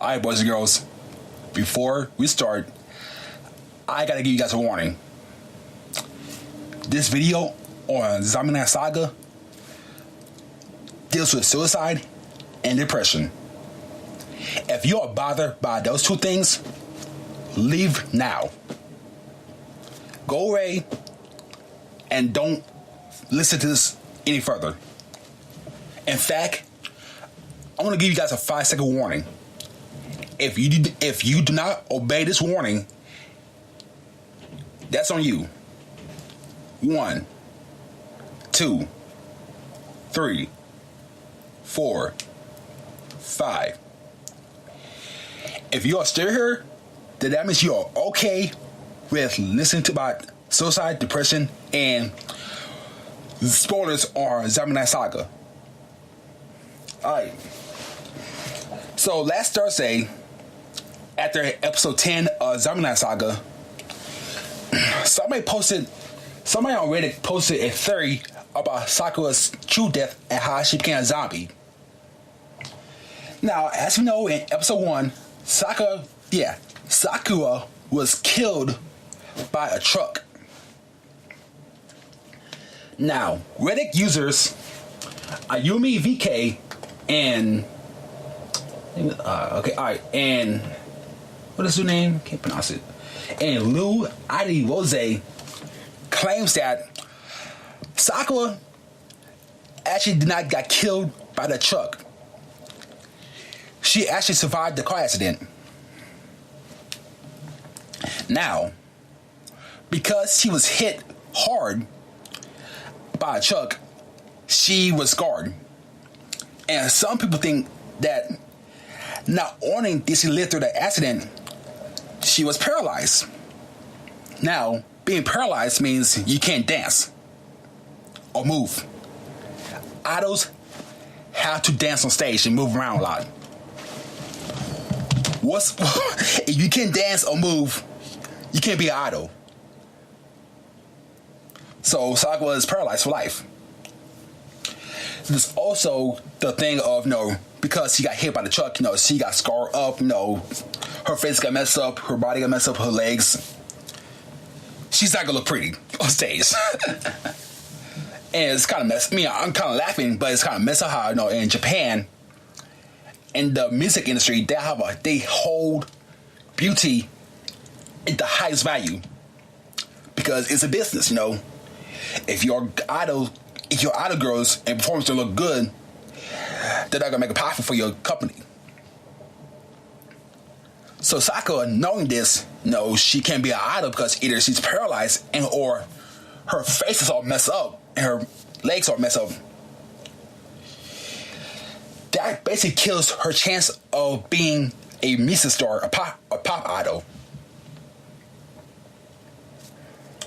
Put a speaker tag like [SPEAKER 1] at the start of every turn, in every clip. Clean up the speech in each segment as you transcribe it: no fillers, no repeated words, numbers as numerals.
[SPEAKER 1] Alright, boys and girls, before we start, I gotta give you guys a warning. This video on Zombieland Saga deals with suicide and depression. If you are bothered by those two things, leave now. Go away and don't listen to this any further. In fact, I'm gonna give you guys a 5-second warning. If you do not obey this warning, that's on you. 1, 2, 3, 4, 5. If you are still here, then that means you are okay with listening to about suicide, depression, and spoilers on Zombieland Saga. Alright. So last Thursday, after episode 10 of Zombieland Saga, somebody on Reddit posted a theory about Sakura's true death and how she became a zombie. Now, as we know in episode 1, Sakura was killed by a truck. Now, Reddit users Ayumi VK and and what is her name? Can't pronounce it. And Lou Adi Rose claims that Sakura actually did not get killed by the truck. She actually survived the car accident. Now, because she was hit hard by a truck, she was scarred. And some people think that not only did she live through the accident, she was paralyzed. Now, being paralyzed means you can't dance or move. Idols have to dance on stage and move around a lot. If you can't dance or move, you can't be an idol. So Sakura is paralyzed for life. There's also the thing of, because she got hit by the truck, she got scarred up, her face got messed up, her body got messed up, her legs. She's not gonna look pretty on stage. And it's kind of messed. I'm kind of laughing, but it's kind of messed up how, in Japan, in the music industry, they hold beauty at the highest value. Because it's a business, If your idol girls and performers don't look good, they're not gonna make a profit for your company. So Sakura, knowing this, knows she can't be an idol because either she's paralyzed or her face is all messed up and her legs are messed up. That basically kills her chance of being a music star, a pop idol.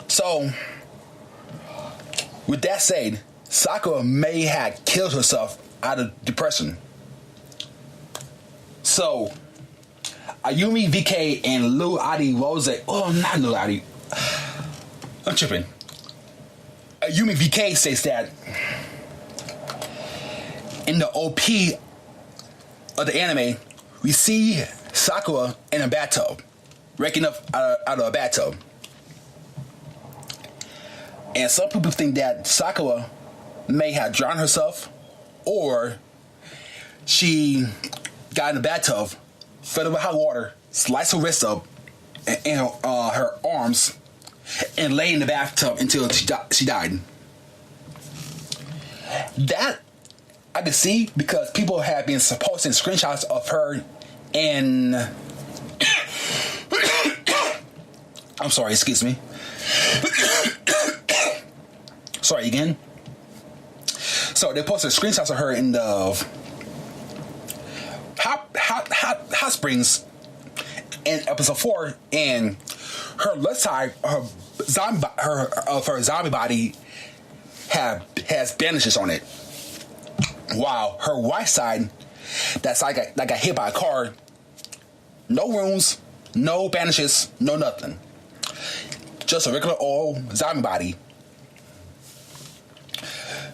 [SPEAKER 1] So, with that said, Sakura may have killed herself out of depression. So, Ayumi VK and Lou Adi Rose. Oh, not Lou Adi. I'm tripping. Ayumi VK says that in the OP of the anime, we see Sakura in a bathtub, waking up out of a bathtub. And some people think that Sakura may have drowned herself, or she got in the bathtub, filled it with hot water, sliced her wrists up and her arms, and lay in the bathtub until she died. That I could see because people have been posting screenshots of her in I'm sorry, excuse me. Sorry again. So they posted screenshots of her in the hot springs in episode 4, and her left side, her zombie body has bandages on it, while her right side, that's like got hit by a car, no wounds, no bandages, no nothing, just a regular old zombie body.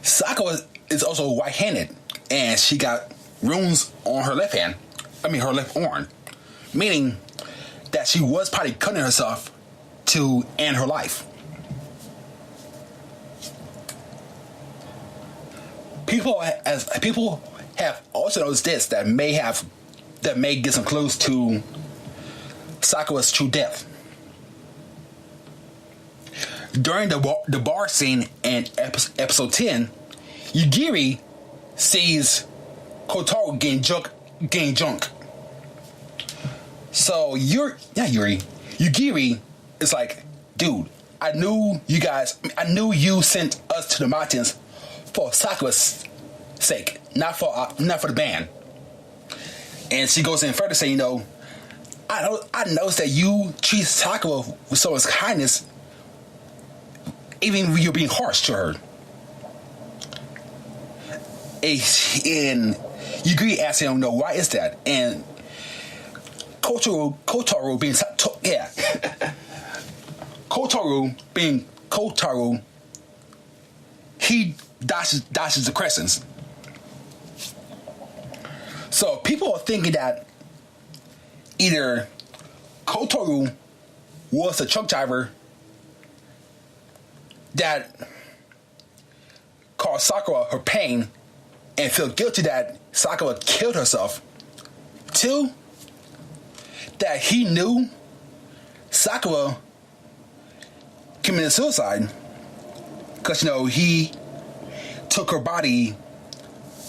[SPEAKER 1] Sakura is also right-handed, and she got runes on her left hand, her left arm, meaning that she was probably cutting herself to end her life. People have also noticed this that may get some clues to Sakura's true death. During the bar scene in episode 10, Yugiri sees Kotaro getting drunk. So Yugiri is like, dude, I knew you sent us to the mountains for Sakura's sake, not for the band. And she goes in further saying, I noticed that you treat Sakura with so much kindness, even when you're being harsh to her. And Yugiri asks him, why is that? And Kotaro being Kotaro, he dashes the crescents. So people are thinking that either Kotaro was a truck driver that caused Sakura her pain and feel guilty that Sakura killed herself. Two, that he knew Sakura committed suicide because he took her body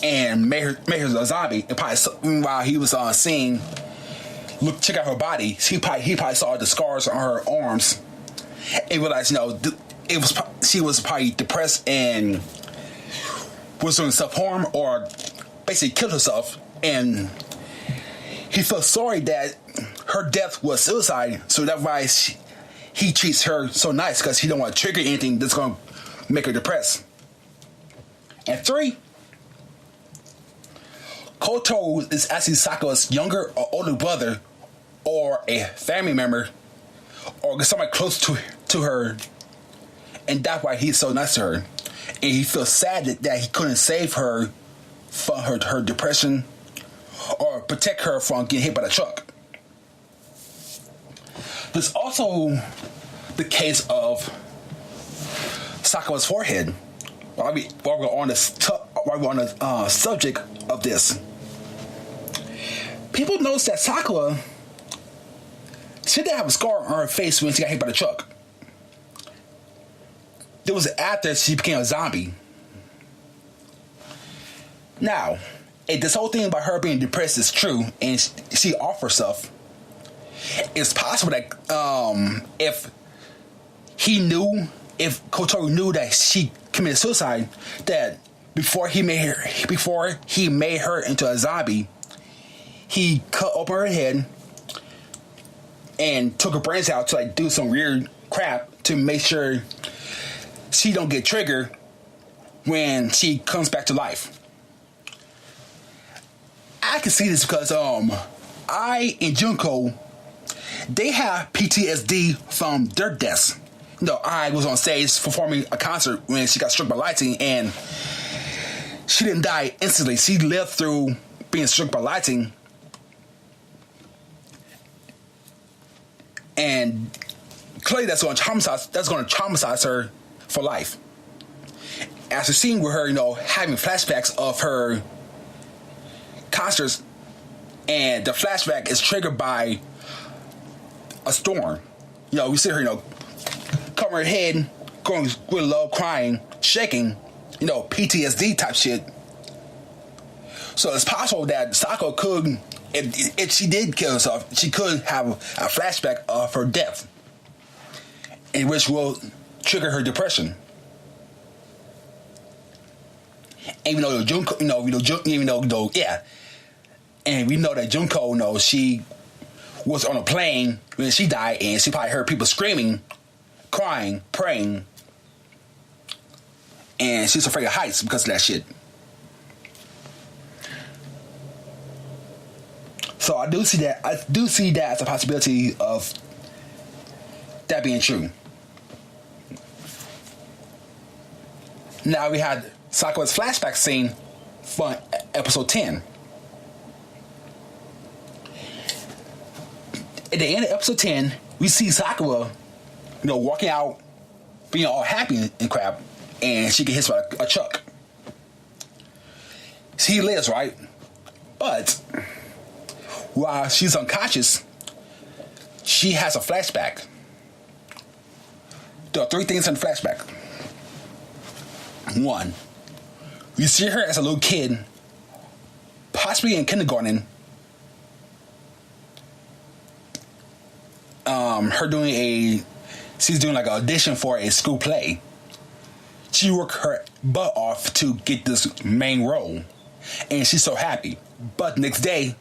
[SPEAKER 1] and made her a zombie. And probably while he was on scene, check out her body. He probably saw the scars on her arms and realized she was probably depressed and was doing self-harm or basically killed herself, and he felt sorry that her death was suicide, so that's why he treats her so nice, because he don't want to trigger anything that's going to make her depressed. And three, Kotaro is actually Sakura's younger or older brother or a family member or somebody close to her, and that's why he's so nice to her. And he feels sad that he couldn't save her from her depression or protect her from getting hit by the truck. There's also the case of Sakura's forehead. While we're on the subject of this, people notice that Sakura, she didn't have a scar on her face when she got hit by the truck. There was after she became a zombie. Now, if this whole thing about her being depressed is true and she off herself, it's possible that if Kotaro knew that she committed suicide, that before he made her into a zombie, he cut open her head and took her brains out to do some weird crap to make sure she don't get triggered when she comes back to life. I can see this because I and Junko, they have PTSD from their deaths. I was on stage performing a concert when she got struck by lightning, and she didn't die instantly. She lived through being struck by lightning, and clearly that's going to traumatize her for life. After seeing with her, having flashbacks of her concerts, and the flashback is triggered by a storm. We see her, cover her head, going real low, crying, shaking, PTSD type shit. So it's possible that Sakura could, if she did kill herself, she could have a flashback of her death, in which will trigger her depression. Even though Junko, and we know that Junko, she was on a plane when she died, and she probably heard people screaming, crying, praying, and she's afraid of heights because of that shit. So I do see that as a possibility of that being true. Now we had Sakura's flashback scene from episode 10. At the end of episode 10, we see Sakura, walking out, being all happy and crap, and she gets hit by a truck. She lives, right? But while she's unconscious, she has a flashback. There are 3 things in the flashback. 1, we see her as a little kid, possibly in kindergarten. She's doing like an audition for a school play. She worked her butt off to get this main role, and she's so happy. But the next day,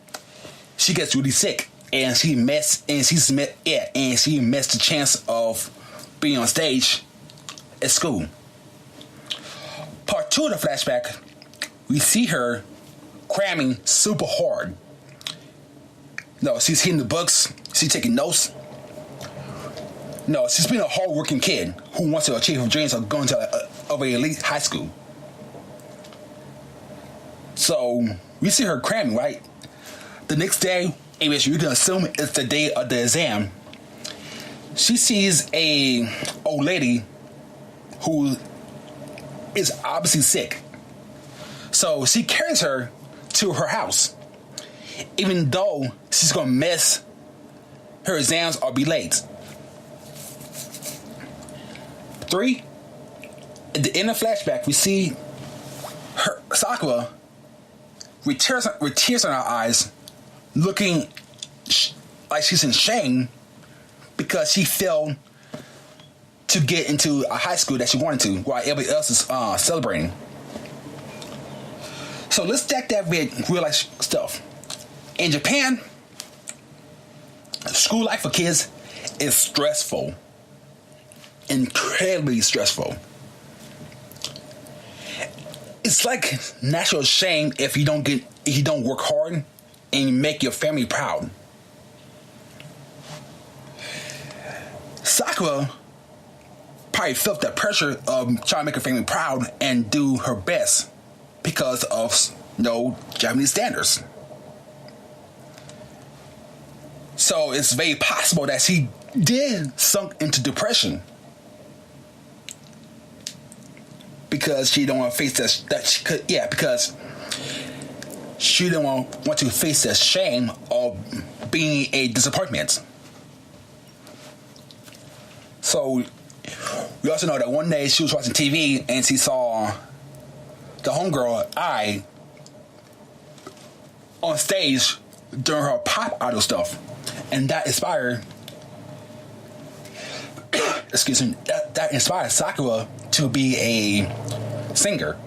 [SPEAKER 1] she gets really sick, and she missed the chance of being on stage at school. Part 2 of the flashback, we see her cramming super hard. She's hitting the books, she's taking notes. She's been a hard-working kid who wants to achieve her dreams of going to an elite high school. So we see her cramming, right? The next day, in which we can assume it's the day of the exam, she sees a old lady who is obviously sick. So she carries her to her house, even though she's gonna miss her exams or be late. 3, at the end of the flashback, we see her Sakura with tears in her eyes, looking like she's in shame because she failed to get into a high school that she wanted to, while everybody else is celebrating. So let's stack that with real life stuff. In Japan, school life for kids is stressful. Incredibly stressful. It's like natural shame if you don't work hard and you make your family proud. Sakura probably felt that pressure of trying to make her family proud and do her best because of Japanese standards. So it's very possible that she did sunk into depression because she don't want to face because she don't want to face the shame of being a disappointment. So we also know that one day she was watching TV and she saw the homegirl I on stage during her pop idol stuff, and that inspired that inspired Sakura to be a singer.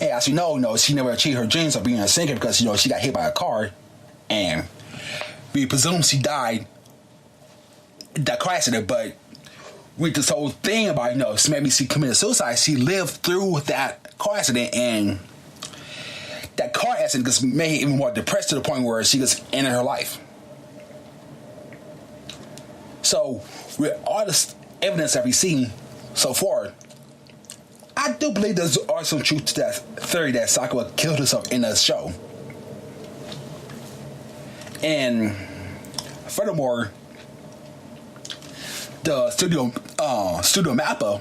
[SPEAKER 1] And as you know, she never achieved her dreams of being a singer because she got hit by a car, and we presume she died in that car accident. But with this whole thing about maybe she committed suicide, she lived through that car accident, and that car accident just made her even more depressed to the point where she just ended her life. So with all this evidence that we've seen so far, I do believe there's some truth to that theory that Sakura killed herself in the show. And furthermore, the studio Mappa,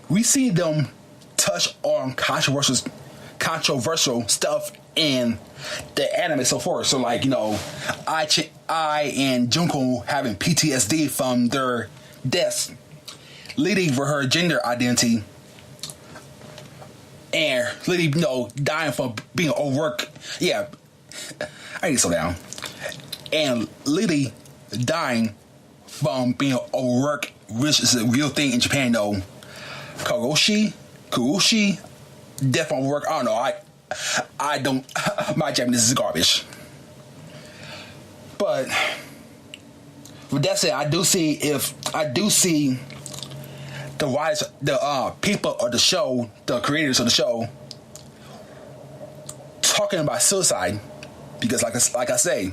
[SPEAKER 1] we see them touch on controversial stuff in the anime so far. So like, I and Junko having PTSD from their deaths, leading for her gender identity, and Lily, dying for being overworked. Yeah, I need to slow down. And Lily dying from being overworked, which is a real thing in Japan, though. Kuroshi, death from overwork. I don't know. I don't. My Japanese is garbage. But with that said, I do see the writers, the people of the show, the creators of the show, talking about suicide, because like I say,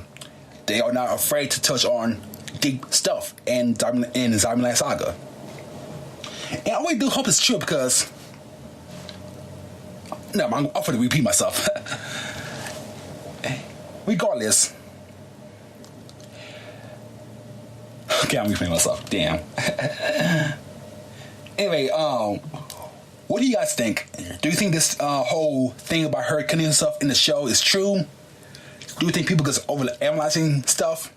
[SPEAKER 1] they are not afraid to touch on deep stuff in Zombieland Saga. And I really do hope it's true because I'm going to repeat myself. Regardless, Okay, I'm replaying myself. Damn. Anyway, what do you guys think? Do you think this whole thing about her killing herself in the show is true? Do you think people just over-analyzing stuff?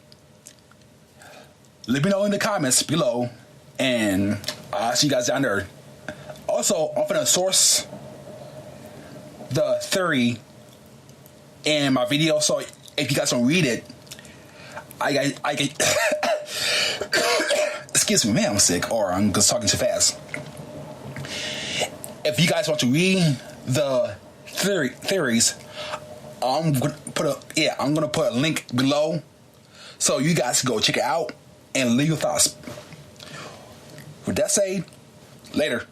[SPEAKER 1] Let me know in the comments below, and I'll see you guys down there. Also, I'm gonna source the theory in my video, so if you guys don't read it, I excuse me, man, I'm sick, or I'm just talking too fast. If you guys want to read the theories, I'm gonna put a link below, so you guys can go check it out and leave your thoughts. With that said, later.